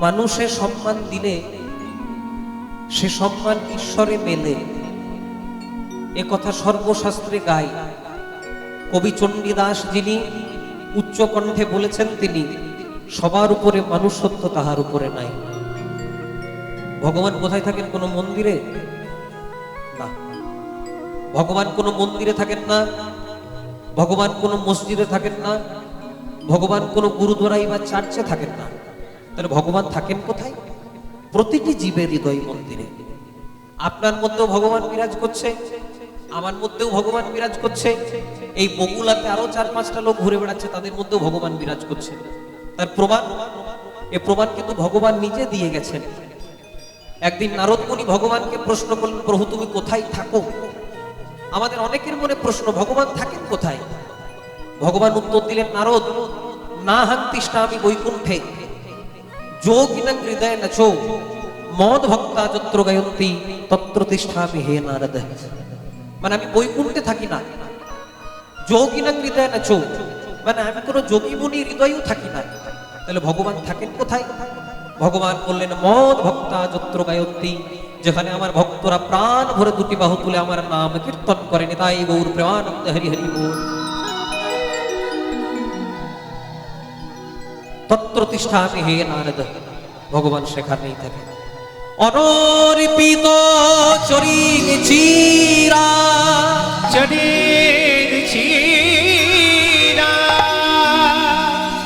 মানুষে সম্মান দিলে সে সম্মান ঈশ্বরে মেলে, এ কথা সর্বশাস্ত্রে গায়। কবি চণ্ডীদাস যিনি উচ্চ কণ্ঠে বলেছেন, তিনি সবার উপরে মানুষত্ব তাহার উপরে নাই। ভগবান কোথায় থাকেন? কোন মন্দিরে না, ভগবান কোন মন্দিরে থাকেন না, ভগবান কোন মসজিদে থাকেন না, ভগবান কোন গুরুদ্বারাই বা চার্চে থাকেন না। তাহলে ভগবান থাকেন কোথায়? প্রতিটি জীবের হৃদয় মন্দিরে। আপনার মধ্যেও ভগবান বিরাজ করছে, আমার মধ্যেও ভগবান বিরাজ করছে, এই বগুলাতে আরো 4-5টা লোক ঘুরে বেড়াচ্ছে, তাদের মধ্যেও ভগবান বিরাজ করছে। তার প্রমাণ, এ প্রমাণ কিন্তু ভগবান নিজে দিয়ে গেছেন। একদিন নারদ মুনি ভগবানকে প্রশ্ন করলেন, প্রভু তুমি কোথায় থাকো? আমাদের অনেকের মনে প্রশ্ন, ভগবান থাকেন কোথায়? ভগবান উত্তর দিলেন, নারদ, না হান্তিষ্ঠামি বৈকুণ্ঠে যোগিনাং হৃদয়ে নচো মদ ভক্তা যত্র গায়ন্তি তত্র তিষ্ঠামি হে নারদ। মানে আমি বৈকুণ্ঠে থাকি না, যোগিনাং হৃদয়ে নচো, মানে আমি কোনো যোগী মুনি হৃদয়েও থাকি না। তাহলে ভগবান থাকেন কোথায়? ভগবান বললেন, মদ ভক্তা যত্র গায়ন্তি, যেখানে আমার ভক্তরা প্রাণ ভরে দুটি বাহু তুলে আমার নাম কীর্তন করে, নিতাই গৌর প্রেমানন্দ হরি হরি বল। তত্র তিষ্ঠামি হে নারদ, ভগবান সেখানেই থাকে। অনর্পিত চরিং চিরা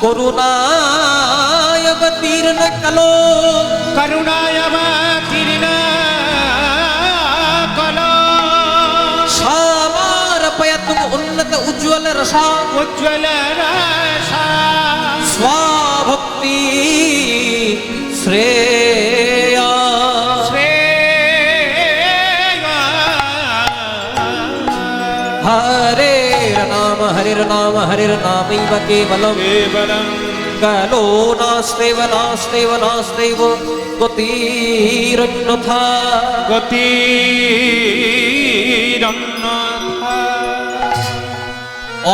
করুণায় অবতীর্ণ কলো, করুণায় অবতীর্ণ কলো, সমর্পয়তুম উন্নত উজ্জ্বল রসা, উজ্জ্বল রসা, স্বভক্তি শ্রেয়া। হরের নাম হরের নামৈব কেবলম, কলো নাস্তেব নাস্তেব নাস্তেব গতিরন্যথা, গতিরন্যথা।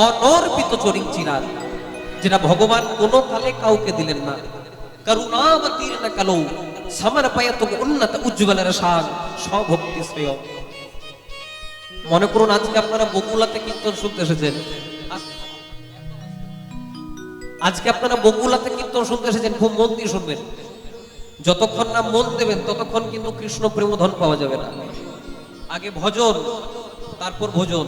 অনর্পিত চরিং চিরাগ, যেটা ভগবান কোনো কালে কাউকে দিলেন না। করুণাবতীর্ণ কালো সমর্পয়তুম উন্নত উজ্জ্বল রসাং স্বভক্তি শ্রেয়। মনে করুন আজকে আপনারা বগুলাতে কীর্তন শুনতে এসেছেন, আজকে আপনারা বগুলাতে কীর্তন শুনতে এসেছেন, খুব মন দিয়ে শুনবেন। যতক্ষণ না মন দেবেন ততক্ষণ কিন্তু কৃষ্ণ প্রেমধন পাওয়া যাবে না। আগে ভজন, তারপর ভোজন।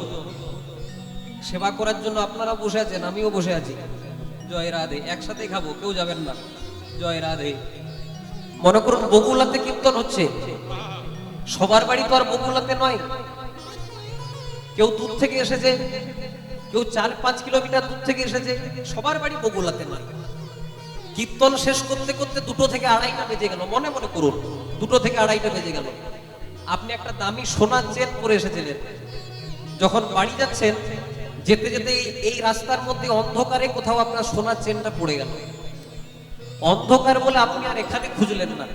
সেবা করার জন্য আপনারা বসে আছেন, আমিও বসে আছি। জয় রাধে, একসাথেই খাবো, কেউ যাবেন না। জয় রাধে। মনে করুন বগুলাতে কীর্তন হচ্ছে, সবার বাড়ি তো আর বগুলাতে নয়। কেউ দূর থেকে এসেছে, কেউ 4-5 কিলোমিটার দূর থেকে এসেছে, সবার বাড়ি বগুলাতে নয়। কীর্তন শেষ করতে করতে 2টো থেকে 2:30টা বেজে গেল। মনে মনে করুন 2টো থেকে 2:30টা বেজে গেল। আপনি একটা দামি সোনার চেন পরে এসেছিলেন, যখন বাড়ি যাচ্ছেন, যেতে যেতে এই রাস্তার মধ্যে অন্ধকারে কোথাও আপনার সোনার চেনটা পড়ে গেল। অন্ধকার বলে আপনি আর এখানে খুঁজলেন না,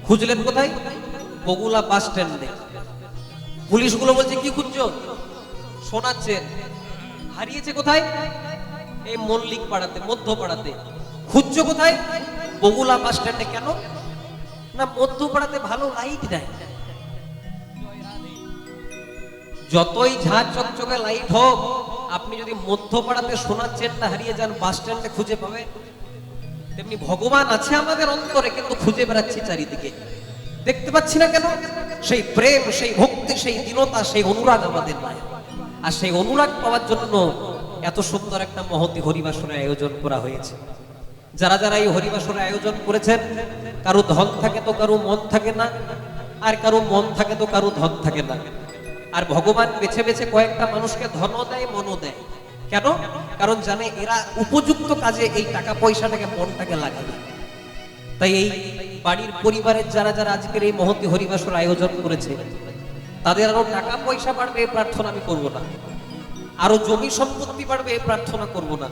খুঁজলেন কোথায়? বগুলা বাস স্ট্যান্ডে। পুলিশগুলো বলছে, কি খুঁজছো? সোনার চেন হারিয়েছে। কোথায়? এই মল্লিক পাড়াতে, মধ্য পাড়াতে। খুঁজছো কোথায়? বগুলা বাস স্ট্যান্ডে। কেন না, মধ্য পাড়াতে ভালো লাইট দেয়। যতই ঝাঁ চকচকে লাইট হোক, আপনি যদি মধ্যপাড়াতে সোনার চেনটা হারিয়ে যান, বাস স্ট্যান্ডে খুঁজে পাবে? তেমনি ভগবান আছে আমাদের অন্তরে, কিন্তু খুঁজে বেড়াচ্ছি চারিদিকে, দেখতে পাচ্ছি না কেন? সেই প্রেম, সেই ভক্তি, সেই দীনতা, সেই অনুরাগ আমাদের নাই। আর সেই অনুরাগ পাওয়ার জন্য এত সুন্দর একটা মহতি হরিবাসরের আয়োজন করা হয়েছে। যারা যারা এই হরিবাসরের আয়োজন করেছেন, কারো ধন থাকে তো কারো মন থাকে না, আর কারো মন থাকে তো কারো ধন থাকে না। আর ভগবান বেছে বেছে কয়েকটা মানুষকে ধনও দেয়, মনও দেয়। কেন? কারণ জানে এরা উপযুক্ত কাজে এই টাকা পয়সাটাকে, মনটাকে লাগাবে। তাই এই বাড়ির পরিবারের যারা যারা আজকের এই মহতি হরিবাসর আয়োজন করেছে, তাদের আরো টাকা পয়সা বাড়বে এই প্রার্থনা আমি করব না, আরো জমি সম্পত্তি বাড়বে এই প্রার্থনা করব না।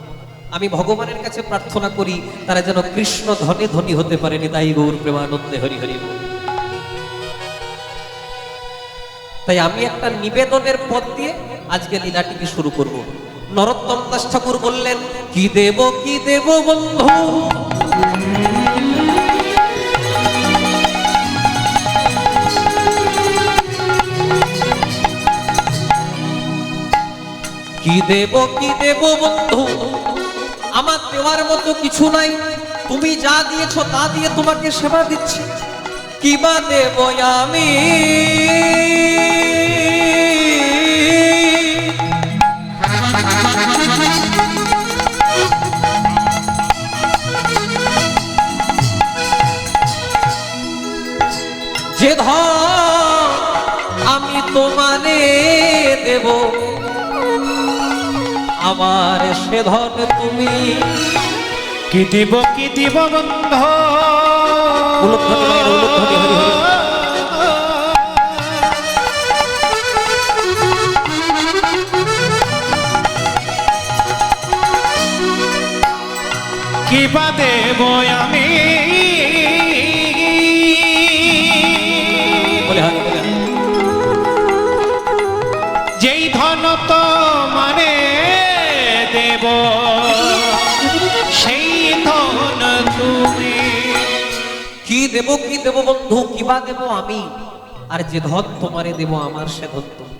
আমি ভগবানের কাছে প্রার্থনা করি তারা যেন কৃষ্ণ ধনে ধনী হতে পারে। নিতাই গৌর প্রেমানন্দে হরি হরি বল। তাই আমি একটা নিবেদনের পথ দিয়ে আজকে লীলাটিকে শুরু করব। নরোত্তম দাস ঠাকুর বললেন, কি দেব বন্ধু কি দেব বন্ধু, আমার দেওয়ার মতো কিছু নাই। তুমি যা দিয়েছো তা দিয়ে তোমাকে সেবা দিচ্ছি। কি বা দেব আমি, যে ধন আমি তোমারে দেব, আমার সে ধন তুমি। কি দিব বন্ধু, উলুধ্বনি মায়ের উলুধ্বনি, হরি হরি। কি বা দেব আমি, বলে হরি বলে হরি। যেই ধন তো মানে দেব, সেই ধন তুমি। কি দেব বন্ধু, কিবা দেব আমি, আর যে ধন তোমারে দেব আমার সে ধন তুমি।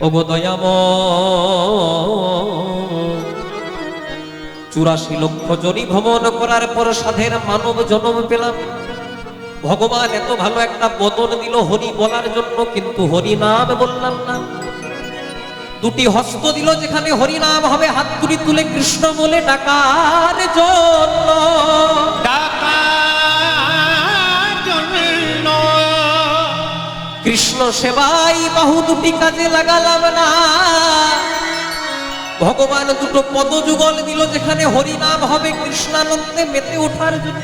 ওগো দয়াময়, 84 লক্ষ জনি ভ্রমণ করার পর সাধের মানব জন্ম পেলাম। ভগবান এত ভালো একটা বদন দিল হরি বলার জন্য, কিন্তু হরি নাম বললাম না। দুটি হস্ত দিল, যেখানে হরি নাম হবে হাত তুলি তুলে কৃষ্ণ বলে ডাকার জন্য। কৃষ্ণ সেবাই বাহু দুটি কাজে লাগালাম না। ভগবান দুটো পদযুগল দিল, যেখানে হরি নাম হবে কৃষ্ণানন্দে মেতে ওঠার জন্য।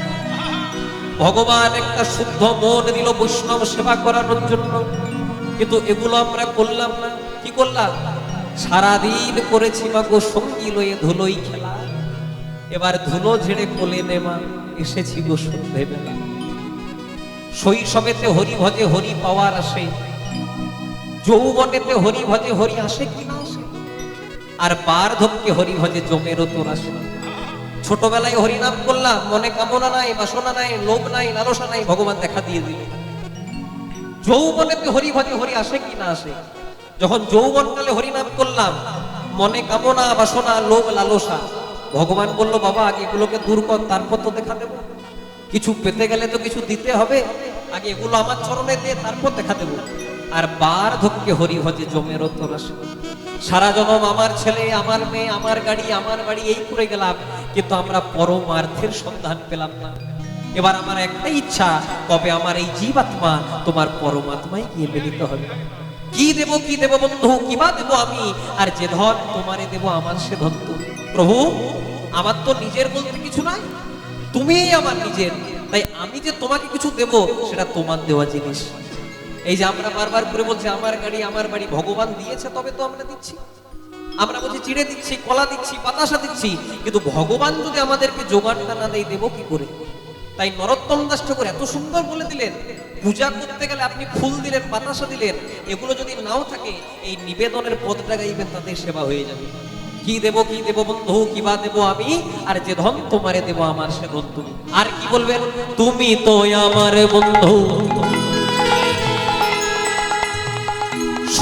ভগবান একটা শুদ্ধ মন দিল বৈষ্ণব সেবা করানোর জন্য, কিন্তু এগুলো আমরা করলাম না। কি করলাম? সারাদিন করেছি মাগো সঙ্গী লয়ে ধুলোই খেলা, এবার ধুলো ঝেড়ে কোলে নেমা এসেছি গো সন্ধে বেলা। শৈশবেতে হরি ভজে হরি পাওয়ার আসে, যৌবনেতে হরি ভজে হরি আসে কি না আসে, আর বার্ধক্যে হরি ভজে জমেরও তোর আসে। ছোটবেলায় হরি নাম করলাম, মনে কামনা নাই, বাসনা নাই, লোভ নাই, লালসা নাই, ভগবান দেখা দিয়ে দিল। যৌবনেতে হরি ভজে হরি আসে কি না আসে? যখন যৌবনকালে হরি নাম করলাম, মনে কামনা বাসনা লোভ লালসা, ভগবান বলল বাবা আগে এগুলোকে দূর কর, তারপর তো দেখা দেবো। কিছু পেতে গেলে তো কিছু দিতে হবে, আগে এগুলো আমার চরণে দিয়ে তারপর দেখা দেবো। আর বার্ধক্যে হরি ভজে জমেরও তোর আসে। সারা জনম আমার ছেলে, আমার মেয়ে, আমার গাড়ি, আমার বাড়ি এই করে গেলাম, কিন্তু আমরা পরমার্থের সন্ধান পেলাম না। এবার আমার একটাই ইচ্ছা, কবে আমার এই জীবাত্মা তোমার পরমাত্মায় গিয়ে মিলিত হবে। কি দেব বন্ধু, কিবা দেব আমি, আর যে ধন তোমারে দেব আমার সে ধন তুমি। প্রভু আমার তো নিজের বলতে কিছু নাই, তুমিই আমার নিজের, তাই আমি যে তোমাকে কিছু দেব সেটা তোমার দেওয়া জিনিস। এই যে আমরা বারবার করে বলছি আমার গাড়ি আমার বাড়ি, ভগবান দিয়েছে তবে তো আমরা দিচ্ছি। আমরা বলছি চিড়ে দিচ্ছি, কলা দিচ্ছি, বাতাসা দিচ্ছি, কিন্তু ভগবান যদি আমাদেরকে জোগাড়টা না দেয় দেবো কি করে? তাই নরোত্তম দাস ঠাকুর এত সুন্দর বলে দিলেন, পূজা করতে গেলে আপনি ফুল দিলেন, বাতাসা দিলেন, এগুলো যদি নাও থাকে এই নিবেদনের পদটা গাইবেন, তাদের সেবা হয়ে যাবে। কি দেব বন্ধু, কিবা দেব আমি, আর যে ধন তোমারে দেব আমার সে ধন তুমি। আর কি বলবেন? তুমি তো আমার বন্ধু,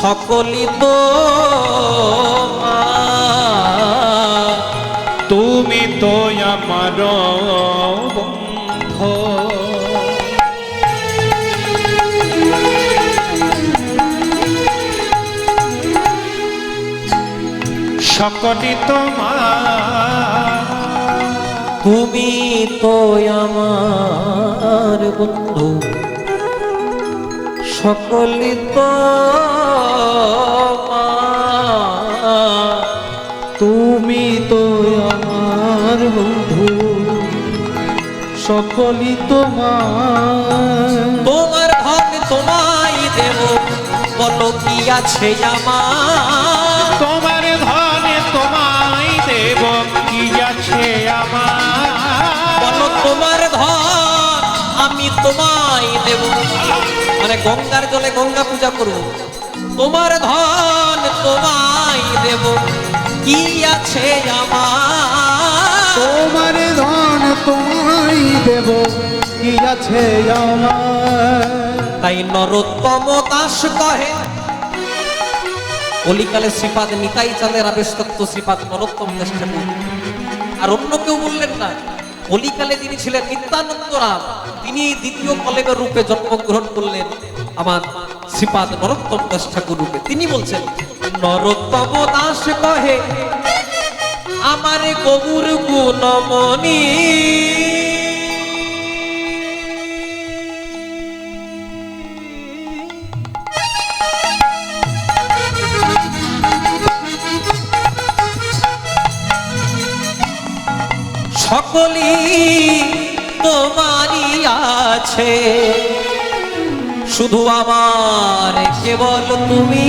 সকলই তো তুমি তো আমার বন্ধু, সকলই তোমার। তুমি তো আমার বন্ধু, সকলই তো তুমি তো আমার বন্ধু, সকলই তোমার। তোমার ধন তোমায় দেব, বলো কি আছে আমার? তোমার ধনে তোমায় দেব, কি আছে আমার? বলো তোমার ধন আমি তোমায় দেব, মানে গঙ্গার জলে গঙ্গা পূজা করব। তোমার ধন তোমায় দেব, কি আছে আমার? তোমার ধন তোমায় দেব, কি আছে আমার? তাই নরোত্তম দাস কহে কলিকালে শ্রীপাদ নিতাই চাঁদের আবেশতত্ত্ব শ্রীপাদ নরোত্তম দাস ঠাকুর। আর অন্য কেউ বললেন না, কলিকালে যিনি ছিলেন নিত্যানন্দ রাম, তিনি দ্বিতীয় কলেবের রূপে জন্মগ্রহণ করলেন আমার শ্রীপাদ নরোত্তম দাস ঠাকুর রূপে। তিনি বলছেন, নরোত্তম দাস কহে আমার গৌর গুণমণি, সকলি তোমারই আছে, শুধু আমার কেবল তুমি,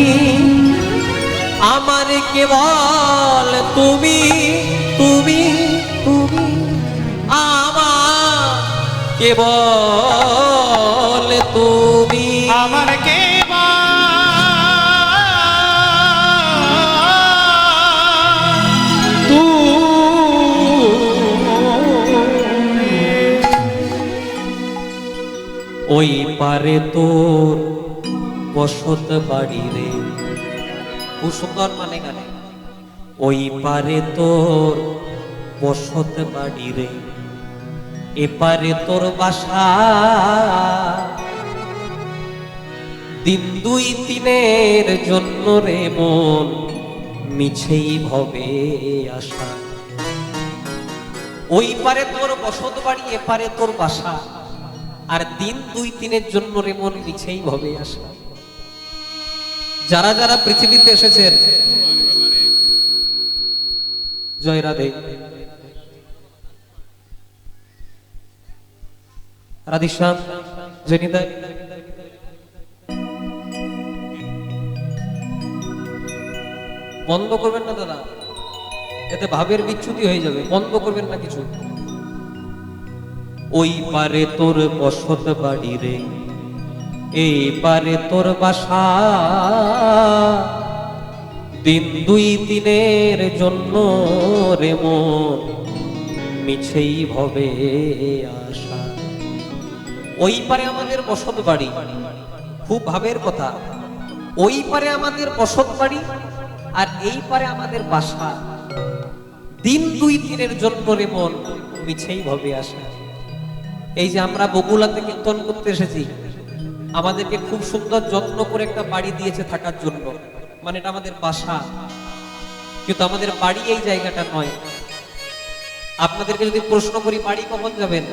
আমার কেবল তুমি, তুমি তুমি আমার কেবল তুমি, আমার ওই পারে তোর বসত বাড়ি রে। খুব সুন্দর মানে গানে, ওই পারে তোর বসত বাড়ি রে, এপারে তোর বাসা, দিন দুই তিনের জন্য রে মন মিছেই ভবে আশা। ওই পারে তোর বসত বাড়ি, এপারে তোর বাসা, আর দিন দুই তিনের জন্য রে মন মিছেই ভবে আসা। যারা যারা পৃথিবীতে এসেছেন, জয় রাধে, রাধিশ্যাম, জনিদা, বন্ধ করবেন না দাদা, এতে ভাবের বিচ্যুতি হয়ে যাবে, বন্ধ করবেন না কিছু। ওই পারে তোর বসত বাড়ি রে, এই পারে তোর বাসা, দিন দুই দিনের জন্য রে মন মিছেই ভবে আশা। ওই পারে আমাদের বসত বাড়ি, খুব ভাবের কথা, ওই পারে আমাদের বসত বাড়ি আর এই পারে আমাদের বাসা, দিন দুই দিনের জন্য রে মন মিছেই ভবে আশা। এই যে আমরা বগুলাতে কীর্তন করতে এসেছি, আমাদেরকে খুব সুন্দর যত্ন করে একটা বাড়ি দিয়েছে থাকার জন্য, মানে এটা আমাদের বাসা, কিন্তু আমাদের বাড়ি এই জায়গাটা নয়। আপনাদেরকে যদি প্রশ্ন করি বাড়ি কখন যাবেন,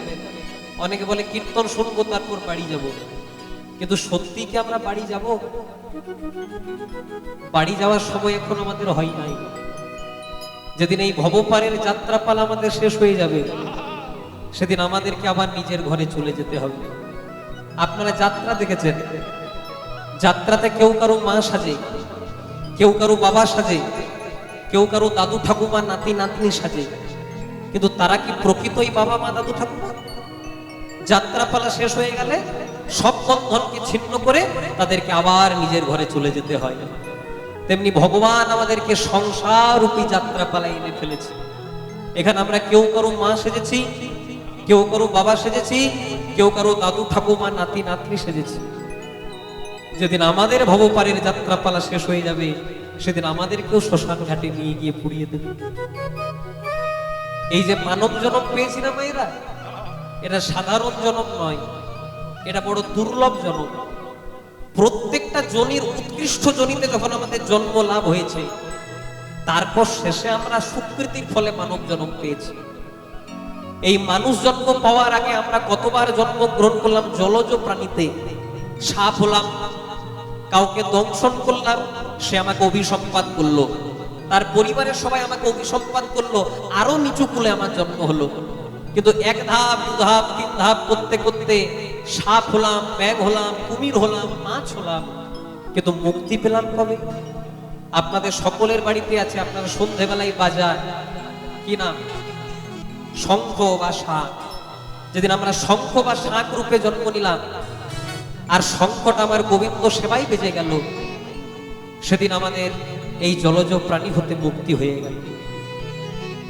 অনেকে বলে কীর্তন শুনবো তারপর বাড়ি যাব, কিন্তু সত্যি কি আমরা বাড়ি যাব? বাড়ি যাওয়ার সময় এখন আমাদের হয় নাই। যেদিন এই ভবপারের যাত্রাপালা আমাদের শেষ হয়ে যাবে, সেদিন আমাদেরকে আবার নিজের ঘরে চলে যেতে হবে। আপনারা যাত্রা দেখেছেন, যাত্রাতে কেউ কারো মা সাজে, কেউ কারো বাবা সাজে, কেউ কারো দাদু ঠাকুমা নাতি নাতনি সাজে, কিন্তু তারা কি প্রকৃতই বাবা মা দাদু ঠাকুমা? যাত্রাপালা শেষ হয়ে গেলে সব বন্ধনকে ছিন্ন করে তাদেরকে আবার নিজের ঘরে চলে যেতে হয়। তেমনি ভগবান আমাদেরকে সংসার রূপী যাত্রাপালায় এনে ফেলেছে। এখানে আমরা কেউ কারো মা সেজেছি, কেউ কারো বাবা সেজেছি, কেউ কারো দাদু ঠাকুমা নাতি নাতনি সেজেছি। যেদিন আমাদের ভবপারের যাত্রাপালা শেষ হয়ে যাবে, সেদিন আমাদেরকেও শ্মশান ঘাটে নিয়ে গিয়ে পুড়িয়ে দেবে। এই যে মানব জন্ম পেয়েছি না মায়েরা, এটা সাধারণ জন্ম নয়, এটা বড় দুর্লভ জন্ম। প্রত্যেকটা জনির উৎকৃষ্ট জনিতে যখন আমাদের জন্ম লাভ হয়েছে, তারপর শেষে আমরা সুকৃতির ফলে মানব জন্ম পেয়েছি। এই মানুষ জন্ম পাওয়ার আগে আমরা কতবার জন্মগ্রহণ করলাম জলজ প্রাণীতে, সাপ হলাম, কাউকে দংশন করলাম, সে আমাকে অভিসম্পাত করলো, তার পরিবারের সবাই আমাকে অভিসম্পাত করলো, আরো নিচু কুলে আমার জন্ম হলো। কিন্তু এক ধাপ দু ধাপ তিন ধাপ করতে করতে সাপ হলাম, ব্যাঘ হলাম, কুমির হলাম, মাছ হলাম, কিন্তু মুক্তি পেলাম কবে? আপনাদের সকলের বাড়িতে আছে, আপনারা সন্ধ্যেবেলায় বাজার কি নাম, শঙ্খ বা শাঁখ। যেদিন আমরা শঙ্খ বা শাঁখ রূপে জন্ম নিলাম, আর শঙ্খটা আমার গোবিন্দ সেবাই বেজে গেল, সেদিন আমাদের এই জলজ প্রাণী হতে মুক্তি হয়ে গেল।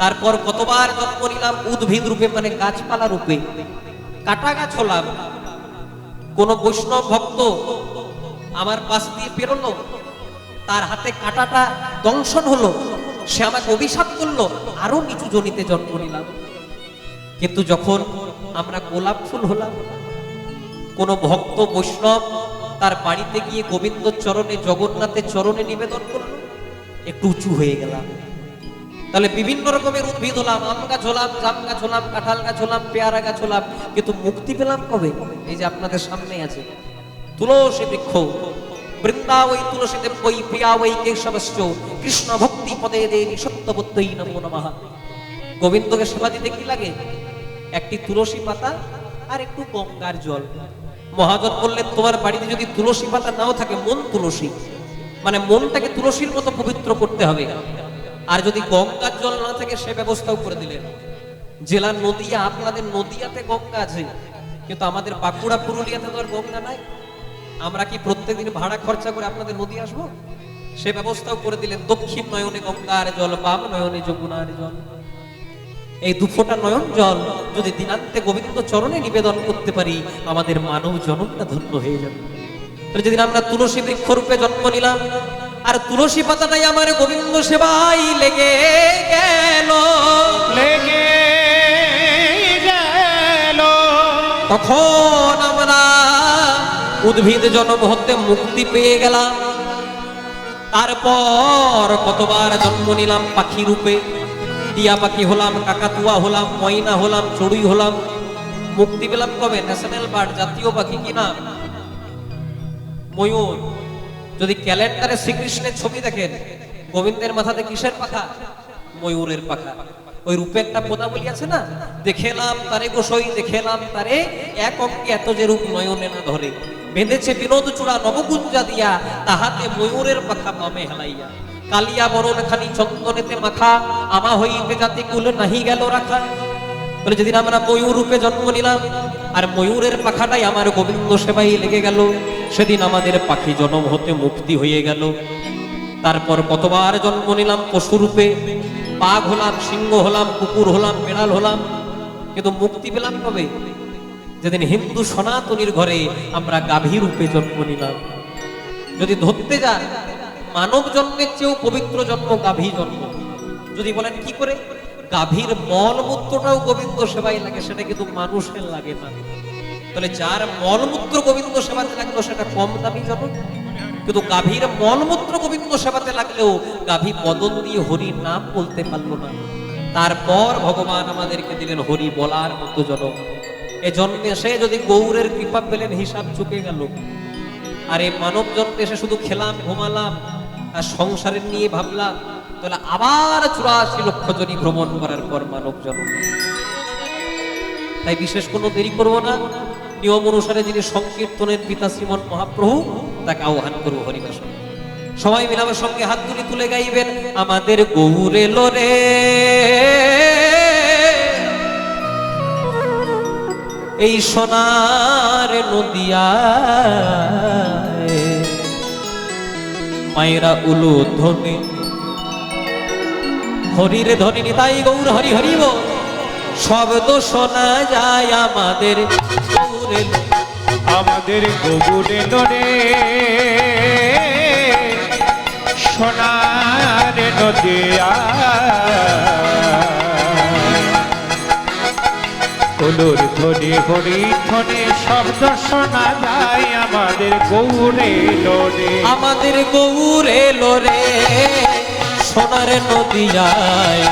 তারপর কতবার জন্ম নিলাম উদ্ভিদ রূপে, মানে গাছপালা রূপে, কাটা গাছ হলাম। কোন বৈষ্ণব ভক্ত আমার পাশ দিয়ে পেরোলো, তার হাতে কাঁটাটা দংশন হলো, সে আমাকে অভিশাপ করলো, আরো নিচু জনিতে জন্ম নিলাম। কিন্তু যখন আমরা গোলাপ ফুল হলাম, কোন ভক্ত বৈষ্ণব তার বাড়িতে গিয়ে গোবিন্দ চরণে, জগন্নাথের চরণে নিবেদন করলো, একটু উঁচু হয়ে গেলাম। তাহলে বিভিন্ন রকমের উদ্ভিদ হলাম, আম গাছ হলাম, জাম গাছ হলাম, কাঁঠাল গাছ হলাম, পেয়ারা গাছ হলাম, কিন্তু মুক্তি পেলাম কবে? এই যে আপনাদের সামনে আছে তুলসী বৃক্ষ, বৃন্দাবৈ তুলসী দেবৈ প্রিয়াবৈ কেশবশ্চ কৃষ্ণ ভক্তি পদে দেবী সত্যবত্যই নমো নমঃ। গোবিন্দকে সেবা দিতে কি লাগে? একটি তুলসী পাতা আর একটু গঙ্গার জল। মহাজন বললেন, তোমার বাড়িতে যদি তুলসী পাতা নাও থাকে, মন তুলসী, মানে মনটাকে তুলসীর মতো পবিত্র করতে হবে। আর যদি গঙ্গার জল না থাকে, সে ব্যবস্থাও করে দিলেন। জেলার নদিয়া, আপনাদের নদিয়াতে গঙ্গা আছে, কিন্তু আমাদের বাঁকুড়া পুরুলিয়াতে তো আর গঙ্গা নাই। আমরা কি প্রত্যেকদিন ভাড়া খরচা করে আপনাদের নদী আসবো? সে ব্যবস্থাও করে দিলেন। দক্ষিণ নয়নে গঙ্গার জল, বাম নয়নে যমুনার জল। এই দুফোঁটা নয়ন জল যদি দিনান্তে গোবিন্দ চরণে নিবেদন করতে পারি, আমাদের মানব জনমটা ধন্য হয়ে যাবে। তাহলে যেদিন আমরা তুলসী বৃক্ষ রূপে জন্ম নিলাম, আর তুলসী পাতাটাই আমার গোবিন্দ সেবাই লেগে গেল, লেগে গেল, তখন আমরা উদ্ভিদ জন্ম হতে মুক্তি পেয়ে গেলাম। তারপর কতবার জন্ম নিলাম পাখি রূপে, টিয়া পাখি হলাম, কাকাতুয়া হলাম, ময়না হলাম, চড়ুই হলাম। মুক্তি পেলাম কবে? ন্যাশনাল বার্ড, জাতীয় পাখি কি নাম? ময়ূর। যদি ক্যালেন্ডারে শ্রীকৃষ্ণের ছবি দেখেন, গোবিন্দের মাথাতে কিসের পাখা? ময়ূরের পাখা। ওই রূপে একটা পদাবলী আছে না, দেখেলাম তারে গোসই, দেখেলাম তারে এক অঙ্কে এত যে রূপ নয়নে না ধরে, বেঁধেছে বিনোদ চূড়া নবগুঞ্জা দিয়া, তাহাতে ময়ূরের পাখা বামে হেলাইয়া, কালিয়া বরণ খানি চন্দনেতে মাখা, আমা হইতে জাতি কুল নাহি গেল রাখা। বলে যেদিন আমরা ময়ূর রূপে জন্ম নিলাম, আর ময়ূরের পাখাটাই আমার গোবিন্দ সেবাই লেগে গেল, সেদিন আমাদের পাখি জন্ম হতে মুক্তি হয়ে গেল। তারপর কতবার জন্ম নিলাম পশু রূপে, বাঘ হলাম, সিংহ হলাম, কুকুর হলাম, বেড়াল হলাম, কিন্তু মুক্তি পেলাম কবে? যেদিন হিন্দু সনাতনীর ঘরে আমরা গাভী রূপে জন্ম নিলাম। যদি ধরতে যান, মানব জন্মের চেয়েও পবিত্র জন্ম গাভী জন্ম। যদি বলেন কি করে? গাভীর মলমূত্রটাও গোবিন্দ সেবাই লাগে, সেটা কিন্তু মানুষের লাগে না। তাহলে যার মলমূত্র গোবিন্দ সেবাতে লাগলো, সেটা কম দামি জনক। কিন্তু গাভীর মলমূত্র গোবিন্দ সেবাতে লাগলেও গাভী বদন দিয়ে হরি নাম বলতে পারলো না। তারপর ভগবান আমাদেরকে দিলেন হরি বলার মতো জনক। এ জন্মে সে যদি গৌরের কৃপা পেলেন, হিসাব চুকে গেল। আর এই মানব জন্মে এসে শুধু খেলাম, ঘুমালাম, আর সংসারের নিয়ে ভাবলাম, তাহলে আবার 84 লক্ষ জনি ভ্রমণ করার পর মানব জন্ম। তাই বিশেষ কোনো দেরি করব না, নিয়ম অনুসারে যিনি সংকীর্তনের পিতা শ্রীমন মহাপ্রভু, তাকে আহ্বান করবো হরিবাসনে। সবাই মিলে আমার সঙ্গে হাত তুলে তুলে গাইবেন, আমাদের গৌর এলো রে, এই সোনার নদিয়ায়, মায়েরা উলু ধ্বনি, হরিরে ধ্বনি নিতাই গৌর হরি হরিব, শব্দ শোনা যায় আমাদের গৌর এলো, আমাদের গৌরে রে, সোনার নদিয়া, কলুর ধ্বনি হরি ধ্বনি শব্দ শোনা যায় আমাদের গৌরে রে, আমাদের গৌর এলো রে, সোনার নদিয়ায়,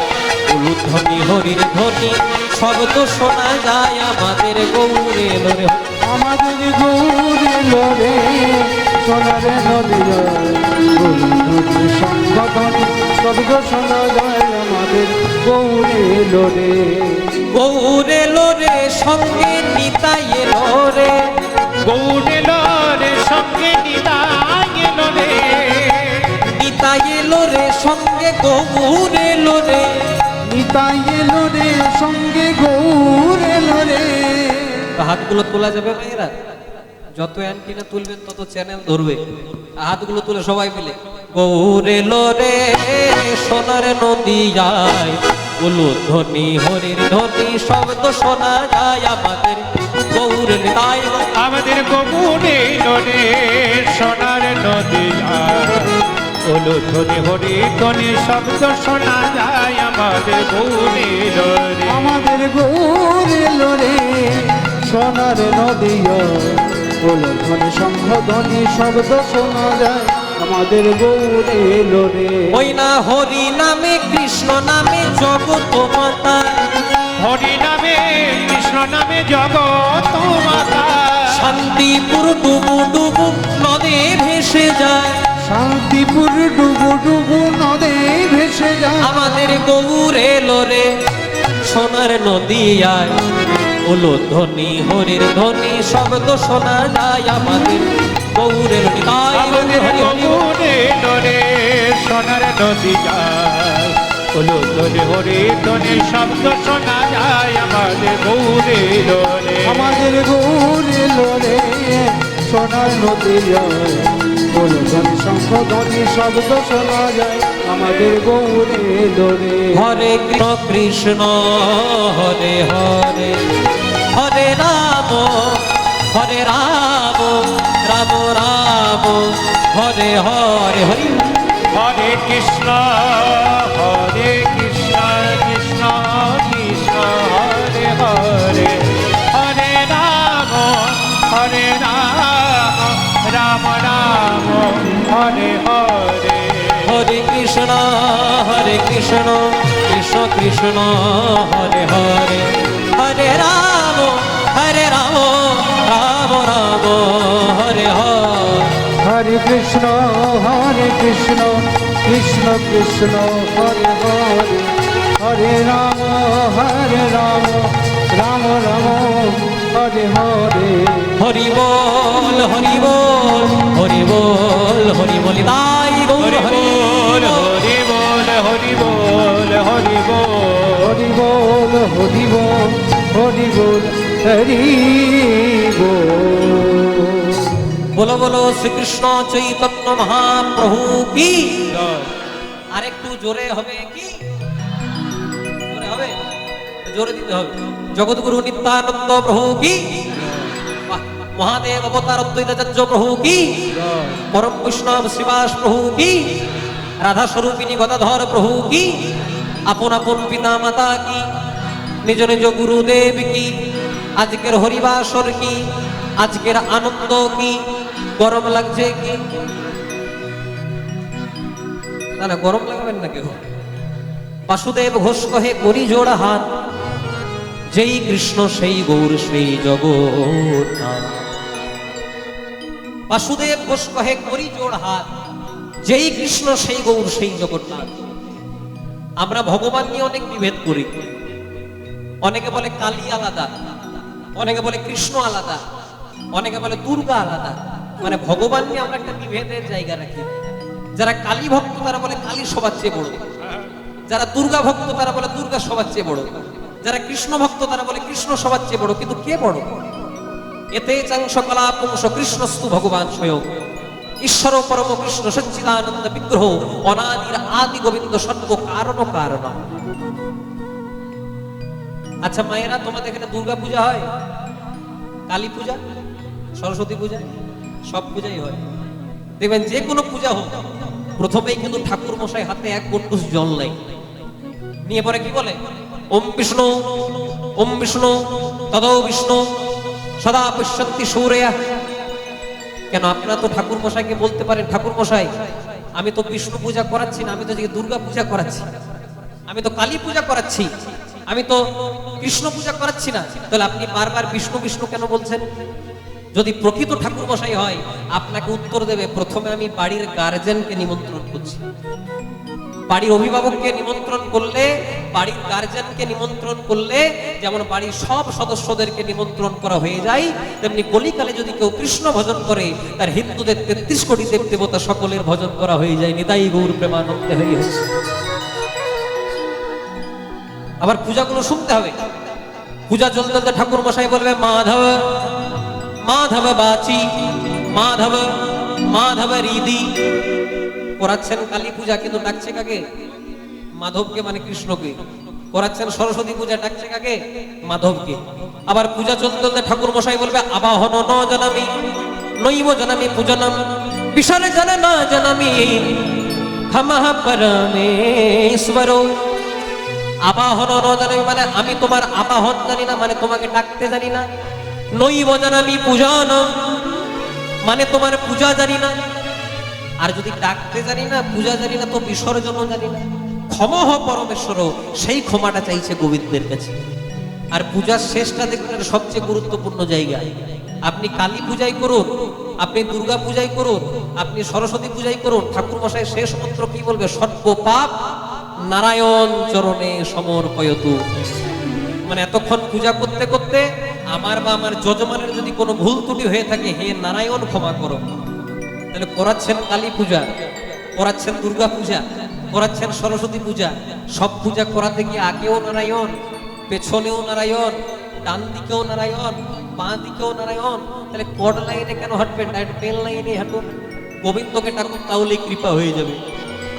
উলু ধ্বনি হরির ধ্বনি শব্দ শোনা যায় আমাদের গৌর এলো রে, আমাদের গৌর এলো রে, সোনার নদিয়া, সংগঠন শব্দ শোনা যায় আমাদের গৌর এলো রে, গৌর এলো রে, সঙ্গে নিতাই এলো রে, গৌর এলো রে, সঙ্গে নিতাই এলো রে, নিতাই এলো রে, সঙ্গে গৌর এলো রে, নিতাই এলো রে, সঙ্গে গৌর এলো রে। হাতগুলো তোলা যাবে ভাইয়েরা? যত অ্যান্টিনা তুলবেন তত চ্যানেল ধরবে। হাতগুলো তুলে সবাই মিলে, গৌর এলো রে, সোনার নদিয়ায়, উলু ধ্বনি হরির ধ্বনি শব্দ শোনা যায় আমাদের গৌর নিতাই, আমাদের গৌরে রে, সোনার নদিয়া, উলুধ্বনি হরিধ্বনি শব্দ শোনা যায় আমাদের গৌরীর রে। আমাদের গৌর এলো রে সোনার নদীয় উলুধ্বনি শঙ্খধ্বনি শব্দ শোনা যায় আমাদের গৌর এলো রে। ওই না হরি নামে কৃষ্ণ নামে জগৎ মাতা, হরি নামে কৃষ্ণ নামে জগৎ মাতা, শান্তিপুর ডুবু ডুবু নদে ভেসে যায়, শান্তিপুর ডুবু ডুবু নদে ভেসে যায় আমাদের গৌর এলো রে সোনার নদিয়ায়, উলুধ্বনি হরির ধ্বনি শব্দ শোনা যায় আমাদের গৌরের নিতাই আমাদের হরি হরি বল। গৌরীর রে সোনার নদী যায়, উলুধ্বনি হরিধ্বনি শব্দ শোনা যায় আমাদের গৌরীর রে। আমাদের গৌর এলো রে সোনার নদীয় উলুধ্বনি শঙ্খধ্বনি শব্দ শোনা যায় আমাদের গৌর এলো রে। হরে কৃষ্ণ হরে হরে হরে রাম রাম রাম হরে হরে হরি হরে কৃষ্ণ কৃষ্ণ কৃষ্ণ হরে হরে, হরে রাম রাম রাম হরে হরে। হরে কৃষ্ণ কৃষ্ণ কৃষ্ণ হরে হরে হরে রাম রাম রাম হরে হরে। হরে কৃষ্ণ কৃষ্ণ কৃষ্ণ হরে হরে হরে রাম রাম রাম হরে হরে। হরি বল হরি বল হরি বল হরি বল তাই গৌর হরি হরি বল হরি বল হরি বল হরি বল। হরি বল হরি বল হরি বল হরি বল। বলো বলো শ্রীকৃষ্ণ চৈতন্য মহাপ্রভু কি। আরেকটু জোরে হবে কি, জোরে হবে, জোরে দিতে হবে। জগৎগুরু নিত্যানন্দ প্রভু কি, বাহ, মহাদেব অবতার অদ্বৈতাচার্য প্রভু কি, পরম বৈষ্ণব শ্রীবাস প্রভু কি, রাধা স্বরূপিণী গদাধর প্রভু কি, আপন আপন পিতা মাতা কি, নিজ নিজ গুরুদেব কি, আজকের হরিবাসর কি, আজকের আনন্দ কি, গরম লাগছে কি? না না, গরম লাগাবেন না কেউ। বাসুদেব ঘোষ কহে করি জোড়া হাত, যেই কৃষ্ণ সেই গৌর সেই জগন্নাথ। বাসুদেব ঘোষ কহে করি জোড় হাত, যেই কৃষ্ণ সেই গৌর সেই জগন্নাথ। আমরা ভগবান নিয়ে অনেক বিভেদ করি। অনেকে বলে কালী আলাদা, অনেকে বলে কৃষ্ণ আলাদা, অনেকে বলে দুর্গা আলাদা। মানে ভগবান নিয়ে আমরা একটা বিভেদের জায়গা রাখি। যারা কালী ভক্ত তারা বলে কালী সবার চেয়ে বড়, যারা দুর্গা ভক্ত তারা বলে দুর্গা সবার চেয়ে বড়, যারা কৃষ্ণ ভক্ত তারা বলে কৃষ্ণ সবার চেয়ে বড়। কিন্তু কে বড়? এতে চাংশ কলা পুংস কৃষ্ণস্তু ভগবান স্বয়ং ঈশ্বর পরম কৃষ্ণ সচ্চিদানন্দ বিগ্রহ অনাদির আদি গোবিন্দ সর্ব কারণ কারণ। আচ্ছা মায়েরা, তোমাদের এখানে দুর্গা পূজা হয়, কালী পূজা, সরস্বতী পূজা, সব পূজাই হয়। দেখবেন যে কোনো পূজা হোক প্রথমেই কিন্তু ঠাকুর মশাই হাতে এক গট্টুস জল নেই, নিয়ে পরে কি বলে ওম বিষ্ণু তদো বিষ্ণু সদা পশ্যন্তি সূর্যা। কেন? আপনারা তো ঠাকুর মশাইকে বলতে পারেন, ঠাকুর মশাই আমি তো বিষ্ণু পূজা করাচ্ছি না, আমি তো দুর্গা পূজা করাচ্ছি, আমি তো কালী পূজা করাচ্ছি, আমি তো কৃষ্ণ পূজা করাচ্ছি না। তাহলে আপনি বারবার বিষ্ণু বিষ্ণু কেন বলছেন? যদি প্রকৃত ঠাকুর মশাই হয় আপনাকে উত্তর দেবে, প্রথমে আমি বাড়ির গার্জেনকে নিমন্ত্রণ করছি। বাড়ির অভিভাবককে নিমন্ত্রণ করলে, বাড়ির গার্জেনকে নিমন্ত্রণ করলে যেমন বাড়ির সব সদস্যদেরকে নিমন্ত্রণ করা হয়ে যায়, তেমনি কলিকালে যদি কেউ কৃষ্ণ ভজন করে তার হিন্দুদের 33 কোটি দেব দেবতা সকলের ভজন করা হয়ে যায়। নিতাই গৌর প্রেমানন্দে হরি হরি। আবার পূজাগুলো শুনতে হবে। পূজা চলতে চলতে ঠাকুর মশাই বলবে মাধব মাধব বাচি মাধব মাধব রিদি। করাচ্ছেন কালী পূজা, কিন্তু ডাকছে কাকে? মাধবকে, মানে কৃষ্ণকে। করাচ্ছেন সরস্বতী পূজা, ডাকছে কাকে? মাধবকে। আবার পূজা চলতে চলতে ঠাকুর মশাই বলবে আবাহন ন জানামি নৈব জানামি পূজনম বিশালে জানে না জানামি খমঃ পরমেশ্বর। আবাহন ন জানামি মানে আমি তোমার আবাহন জানি না, মানে তোমাকে ডাকতে জানি না। নৈব জানামি পূজন মানে তোমার পূজা জানি না। আর যদি ডাকতে জানি না, পূজা জানি না, তো বিসর্জন জানি না। ক্ষমঃ পরমেশ্বর, সেই ক্ষমাটা চাইছে গোবিন্দের কাছে। আর পূজার শেষটা দেখবেন এটা সবচেয়ে গুরুত্বপূর্ণ জায়গা। আপনি কালী পূজাই করুন, আপনি দুর্গা পূজাই করুন, আপনি সরস্বতী পূজাই করুন, ঠাকুর মশাই শেষ মন্ত্র কি বলবে? সর্ব পাপ নারায়ণ চরণে সমর্পয়তু। মানে এতক্ষণ পূজা করতে করতে আমার বা আমার যজমানের যদি কোনো ভুল ত্রুটি হয়ে থাকে, হে নারায়ণ ক্ষমা করো। তাহলে করাচ্ছেন কালী পূজা, করাচ্ছেন দুর্গা পূজা, করাচ্ছেন সরস্বতী পূজা। সব পূজা করাতে গিয়ে আগেও নারায়ণ, পেছনেও নারায়ণ, ডান দিকেও নারায়ণ, বাঁ দিকেও নারায়ণ। তাহলে কড লাইনে কেন হাঁটবেন? ডাইরেক্ট পেন লাইনে হাঁটুন, গোবিন্দকে ডাকুন, তাহলেই কৃপা হয়ে যাবে।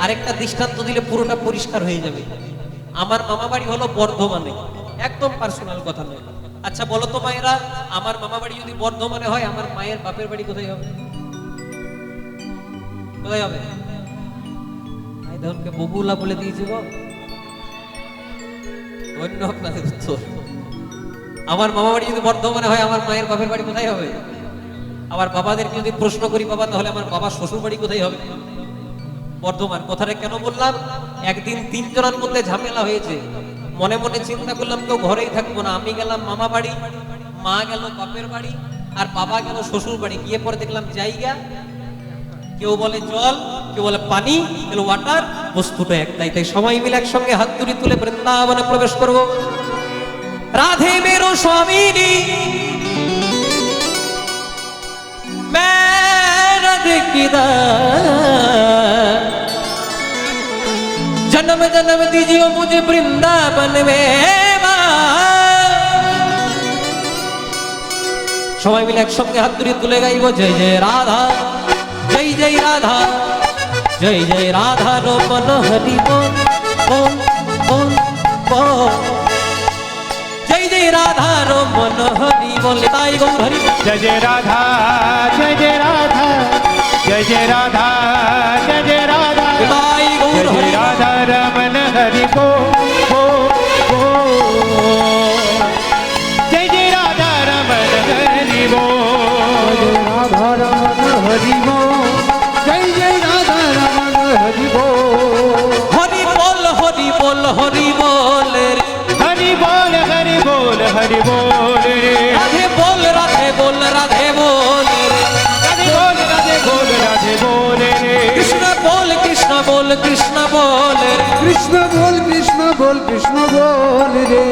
আরেকটা দৃষ্টান্ত দিলে পুরোটা পরিষ্কার হয়ে যাবে। আমার মামা বাড়ি হলো বর্ধমানে, একদম পার্সোনাল কথা নয়। আচ্ছা বলো তো মায়েরা, আমার মামা বাড়ি যদি বর্ধমানে হয়, আমার মায়ের বাপের বাড়ি কোথায় হবে? কোথায় হবে? ধরকে বগুলা বলে দিয়েছে গো। অন্য আপনাদের উত্তর। আমার মামা বাড়ি যদি বর্ধমানে হয়, আমার মায়ের বাপের বাড়ি কোথায় হবে? আবার বাবাদেরকে যদি প্রশ্ন করি, বাবা তাহলে আমার বাবার শ্বশুর বাড়ি কোথায় হবে? বর্ধমান। কথাটা কেন বললাম? একদিন তিনজনের মধ্যে ঝামেলা হয়েছে। মনে মনে চিন্তা করলাম কেউ ঘরেই থাকবো না। আমি গেলাম মামা বাড়ি, মা গেল বাপের বাড়ি, আর বাবা গেল শ্বশুর বাড়ি। গিয়ে পরে দেখলাম জায়গা, কেউ বলে জল, কেউ বলে পানি, কেউ ওয়াটার, বস্তুটা একটাই। তাই সবাই মিলে একসঙ্গে হাত তুলি তুলে বৃন্দাবনে প্রবেশ করব। রাধে মেরো স্বামিনী রাধে কিদা, जन्म जन्म दीजिए मुझे वृंदावन में। সবাই মিলে একসঙ্গে হাত তুলে তুলে গাইব জয় জয় রাধা, জয় জয় রাধা, জয় জয় রাধা রমন হরি বল বল বল বল। জয় জয় রাধা রমন হরি বল, তাই গৌর হরি। जय जय राधा, जय जय राधा, जय जय राधा, जय जय राधा, তাই जय গৌর जय হরি। राधा रमन हरि बो बो बो। जय जय राधा रमन हरि बो। রাধা রমন হরি বল, জয় জয় রাধা রমন হরি বল। হরি বল হরি বল হরি বল রে। हरि बोल हरि बोल हरि बोल रे। রাধে বল রাধে বল রাধে বল রে। राधे बोल राधे बोल राधे बोल रे। কৃষ্ণ বল কৃষ্ণ বল কৃষ্ণ বল রে। কৃষ্ণ বল কৃষ্ণ বল কৃষ্ণ বল রে।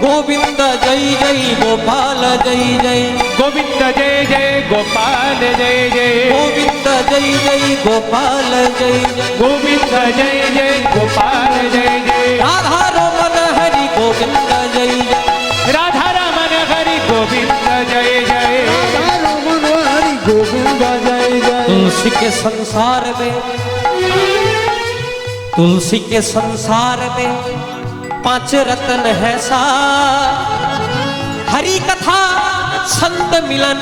গোবিন্দ জয় জয় গোপাল জয় জয়। गोविंद जय जय गोपाल जय जय। গোবিন্দ জয় জয় গোপাল জয় জয়। गोविंद जय जय गोपाल जय जय। রাধা রমন হরি গোবিন্দ জয় জয়। राधा रमन हरि गोविंद जय जय। রাধা রমন হরি গোবিন্দ জয় জয়। तुलसी के संसार में, तुलसी के संसार में पांच रत्न है सार। हरि कथा संत मिलन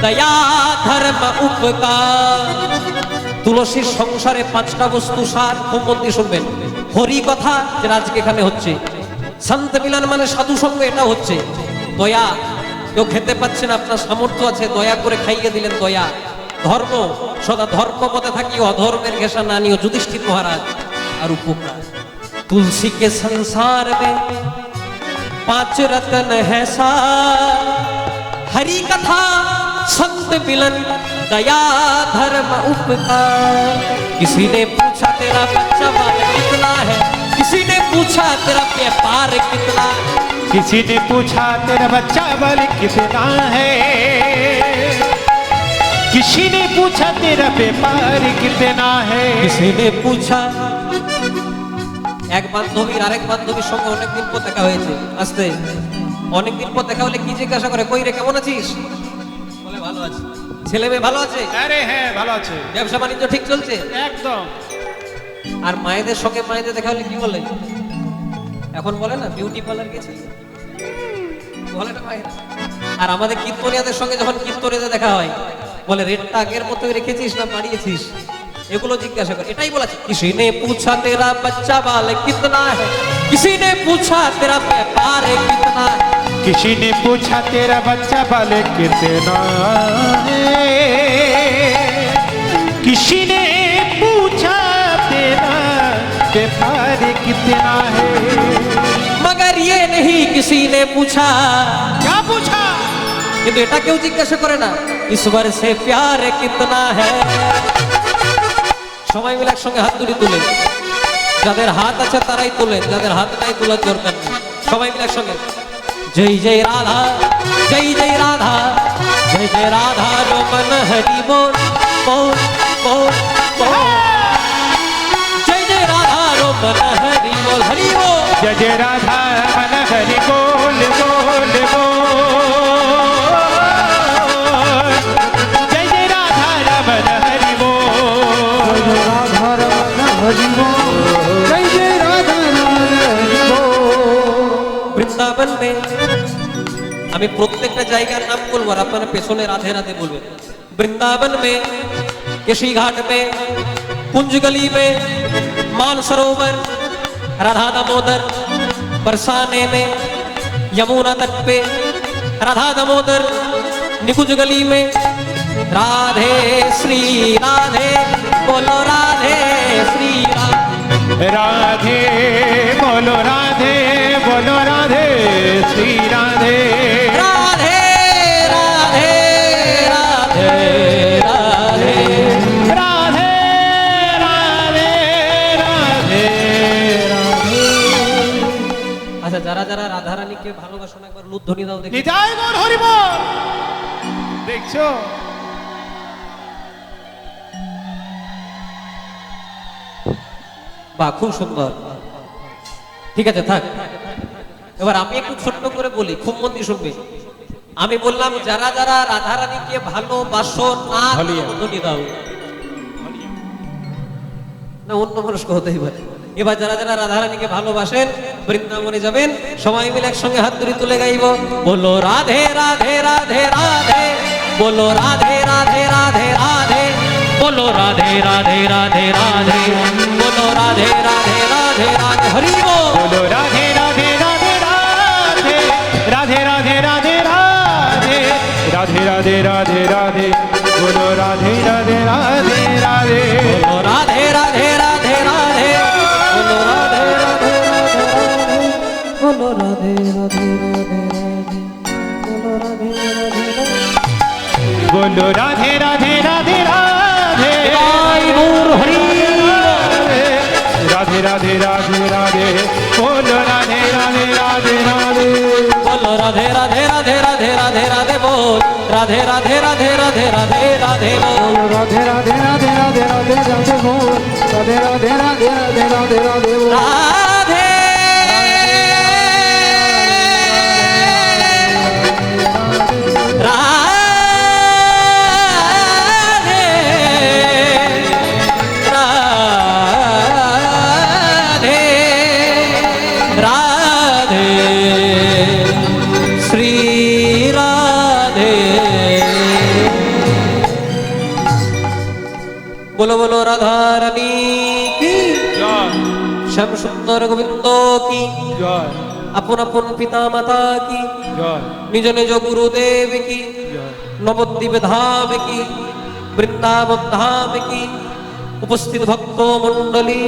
दया धर्म उपकार। তুলসীর সংসারে পাঁচটা বস্তু সার, খুব মন দিয়ে শুনবেন। হরি কথা, যেটা আজকে এখানে হচ্ছে। সন্ত মিলন মানে সাধু সঙ্গ, এটা হচ্ছে। দয়া, কেউ খেতে পাচ্ছে না, আপনার সামর্থ্য আছে, দয়া করে খাইয়ে দিলেন, দয়া। ধর্ম, সদা ধর্ম পথে থাকি, অধর্মের ঘেষা না নিও, যুধিষ্ঠির মহারাজ। আর উপকার, তুলসী के संसार में पांच रत्न है सार। हरि कथा संत मिलन दया धर्म उपकार। किसी ने पूछा तेरा बच्चा माल कितना है, किसी ने पूछा तेरा व्यापार कितना। किसी ने पूछा तेरा बच्चा बल कितना है। किसी ने पूछा तेरा व्यापार कितना है। किसी ने पूछा। এক বান্ধবীর আরেক বান্ধবীর সঙ্গে অনেকদিন পর দেখা হয়েছে। আসতে অনেকদিন পর দেখা হলে কি জিজ্ঞাসা করে, কই রে কেমন আছিস? বলে ভালো আছি। ছেলে মেয়ে ভালো আছে? अरे হ্যাঁ ভালো আছে, ব্যবসা বাণিজ্য ঠিক চলছে? একদম। আর মায়েদের সঙ্গে মায়েদের দেখা হলে কি বলে? এখন বলে না বিউটি পার্লার গেছি, বলে না মায়েরা। আর আমাদের কীর্তনিয়াদের সঙ্গে যখন কীর্তনিয়াদের দেখা হয়, বলে রেটটা আগের মতোই রেখেছিস না বাড়িয়েছিস? এগুলো জিজ্ঞাসা করে, এটাই বলেছে কিসি নে পুছা তেরা বাচ্চা বাল কিতনা है किसी ने पूछा तेरा व्यापार कितना है किसी ने पूछा तेरा बच्चा बाल कितना है किसी ने पूछा तेरा व्यापार कितना है मगर ये नहीं किसी ने पूछा क्या पूछा কিন্তু এটা কেউ জিজ্ঞাসা করে না ईश्वर से प्यार कितना है সবাই মিলে একসঙ্গে হাত দুটি তুলে, যাদের হাত আছে তারাই তোলেন, যাদের হাত নাই তোলার দরকার নেই। সবাই মিলে একসঙ্গে জয় জয় রাধা জয় জয় রাধা জয় জয় রাধা রমন হরি बोल बोल बोल बोल जय जय राधा रमन हरि बोल हरि बोल जय जय राधा मन हरि बोल बोल बोल जय जय राधा रमन हरि बोल राधा रमन हरि बोल जय जय राधा रमन हरि बोल বৃন্দাবন মে আমি প্রত্যেকটা জায়গার নাম বলবো আর আপনারা পেছনে রাধে রাধে বলবেন। বৃন্দাবন মে केशी घाट में कुंज गली में मानसरोवर राधा दामोदर बरसाने में यमुना तट पे राधा दामोदर निकुंज गली में राधे श्री राधे बोलो राधे श्री राधे बोलो राधे बोलो राधे श्री राधे राधे राधे राधे राधे राधे राधे राधे राधे আচ্ছা যারা যারা রাধা রানীকে ভালোবাসেন একবার লুধ্বনি দাও দেখি। নিতাই গৌর হরি বল দেখছো বাহ খুব সুন্দর, ঠিক আছে থাক। এবার আমি একটু ছোট্ট করে বলি, খুব মন দিয়ে শুনবে। আমি বললাম যারা যারা রাধা রানীকে ভালোবাসো না লুধ্বনি দাও, না অন্য মানুষকে হতেই পারে। এবার যারা যারা রাধা রানীকে ভালোবাসেন বৃন্দাবনে যাবেন, সবাই মিলে একসঙ্গে হাত ধরে তুলে গাইব বলো রাধে রাধে রাধে রাধে बोलो राधे राधे राधे राधे बोलो राधे राधे राधे राधे बोलो राधे राधे राधे राधे हरि बोल बोलो राधे राधे राधे राधे राधे राधे राधे राधे राधे राधे राधे राधे बोलो राधे राधे राधे राधे बोलो राधे राधे राधे राधे बोलो राधे राधे राधे राधे बोलो राधे राधे राधे राधे बोलो राधे राधे राधे बोलो राधे राधे राधे राधे जय गौर हरि राधे राधे राधे राधे बोलो राधे राधे राधे राधे बोलो राधे राधे राधे राधे राधे राधे बोल राधे राधे राधे राधे राधे राधे बोल राधे राधे राधे राधे राधे राधे बोल राधे राधे राधे राधे राधे राधे बोल राधे राधे राधे श्री राधे बोलो बोलो राधा रानी की जय श्याम सुंदर गोविंद की जय अपन अपन पिता माता की जय निज निज गुरुदेव की जय नवद्वीप धाम की वृंदावन धाम की उपस्थित भक्त मंडली